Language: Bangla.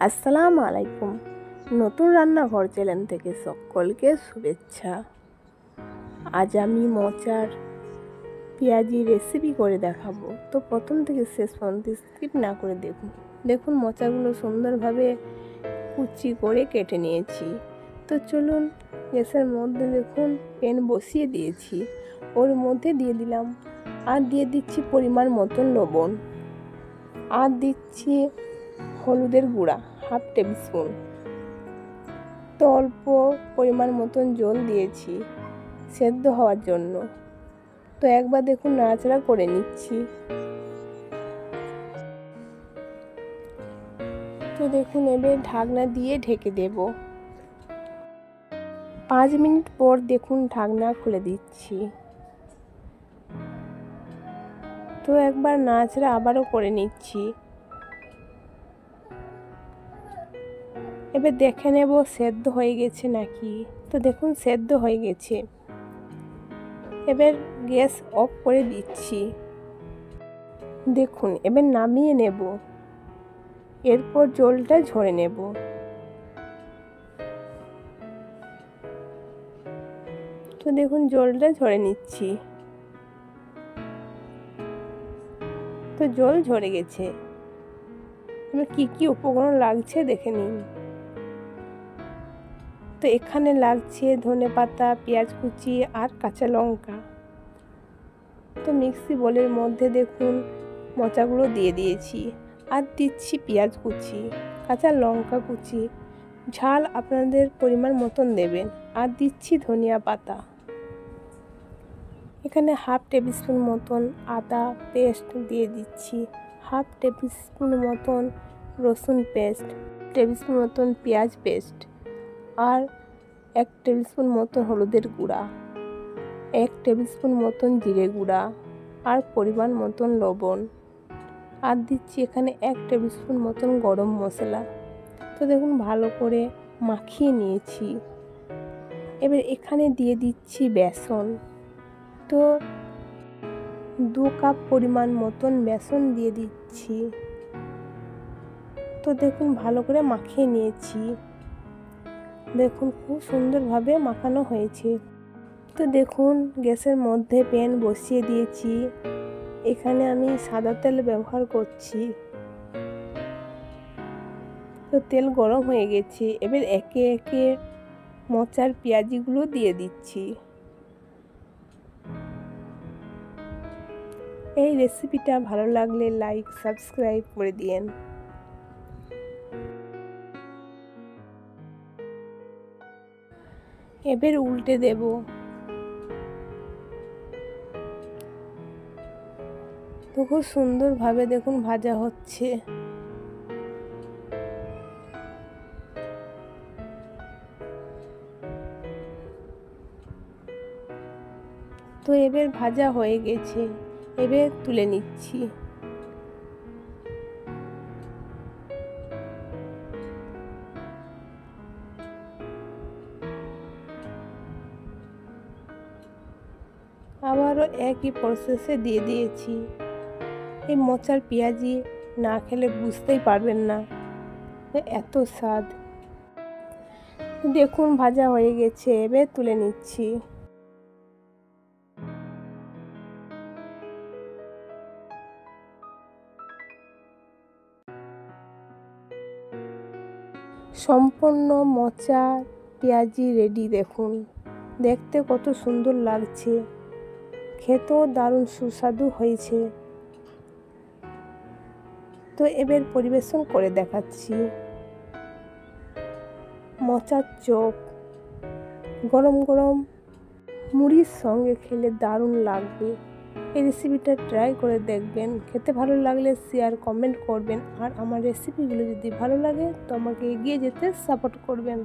আসসালামু আলাইকুম। নতুন রান্নাঘর চ্যানেল থেকে সকলকে শুভেচ্ছা। আজ আমি মোচার পেঁয়াজি রেসিপি করে দেখাবো। তো প্রথম থেকে শেষ পর্যন্ত স্কিপ না করে দেখুন মোচাগুলো সুন্দরভাবে কুচি করে কেটে নিয়েছি। তো চলুন, গ্যাসের মধ্যে দেখুন প্যান বসিয়ে দিয়েছি, ওর মধ্যে দিয়ে দিলাম আর দিয়ে দিচ্ছি পরিমাণ মতন লবণ, আর দিচ্ছি হলুদের গুঁড়া হাফ টেবিল স্পুন। তো অল্প পরিমাণ মতন জল দিয়েছি সেদ্ধ হওয়ার জন্য। তো একবার দেখুন নাড়াচাড়া করে নিচ্ছি। তো দেখুন এবার ঢাকনা দিয়ে ঢেকে দেব। 5 মিনিট পর দেখুন ঢাকনা খুলে দিচ্ছি। তো একবার নাড়াচাড়া আবারও করে নিচ্ছি। এবার দেখে নেব সেদ্ধ হয়ে গেছে নাকি। তো দেখুন সেদ্ধ হয়ে গেছে। এবার গ্যাস অফ করে দিচ্ছি। দেখুন এবার নামিয়ে নেব, এরপর জলটা ঝরে নেব। তো দেখুন জলটা ঝরে নিচ্ছি। তো জল ঝরে গেছে। এবার কি কি উপকরণ লাগছে দেখে নিন। তো এখানে লাগছে ধনেপাতা, পেঁয়াজ কুচি আর কাঁচা লঙ্কা। তো মিক্সি বোলের মধ্যে দেখুন মোচাগুলো দিয়ে দিয়েছি, আর দিচ্ছি পেঁয়াজ কুচি, কাঁচা লঙ্কা কুচি, ঝাল আপনাদের পরিমাণ মতন দেবেন, আর দিচ্ছি ধনিয়া পাতা। এখানে হাফ টেবিল স্পুন মতন আদা পেস্ট দিয়ে দিচ্ছি, হাফ টেবিল স্পুন মতন রসুন পেস্ট, টেবিল স্পুন মতন পেঁয়াজ পেস্ট, আর 1 টেবিল স্পুন মতন হলুদের গুঁড়া, 1 টেবিল স্পুন মতন জিরে গুঁড়া, আর পরিমাণ মতন লবণ, আর দিচ্ছি এখানে 1 টেবিল স্পুন মতন গরম মশলা। তো দেখুন ভালো করে মাখিয়ে নিয়েছি। এবার এখানে দিয়ে দিচ্ছি বেসন। তো 2 কাপ পরিমাণ মতন বেসন দিয়ে দিচ্ছি। তো দেখুন ভালো করে মাখিয়ে নিয়েছি। দেখুন খুব সুন্দরভাবে মাখানো হয়েছে। তো দেখুন গ্যাসের মধ্যে প্যান বসিয়ে দিয়েছি। এখানে আমি সাদা তেল ব্যবহার করছি। তো তেল গরম হয়ে গেছে। এবার একে একে মোচার পেঁয়াজিগুলো দিয়ে দিচ্ছি। এই রেসিপিটা ভালো লাগলে লাইক সাবস্ক্রাইব করে দিয়েন। এবার উল্টে দেব। তো খুব সুন্দরভাবে দেখুন ভাজা হচ্ছে। তো এবার ভাজা হয়ে গেছে, এবার তুলে নিচ্ছি। আবারও একই প্রসেসে দিয়ে দিয়েছি। এই মোচার পেঁয়াজি না খেলে বুঝতেই পারবেন না এত স্বাদ। দেখুন ভাজা হয়ে গেছে, এবার তুলে নিচ্ছি। সম্পূর্ণ মোচা পেঁয়াজি রেডি। দেখুন দেখতে কত সুন্দর লাগছে, খেতেও দারুণ সুস্বাদু হয়েছে। তো এবার পরিবেশন করে দেখাচ্ছি। মোচার চপ গরম গরম মুড়ির সঙ্গে খেলে দারুণ লাগবে। এই রেসিপিটা ট্রাই করে দেখবেন। খেতে ভালো লাগলে শেয়ার কমেন্ট করবেন, আর আমার রেসিপিগুলো যদি ভালো লাগে তো আমাকে এগিয়ে যেতে সাপোর্ট করবেন।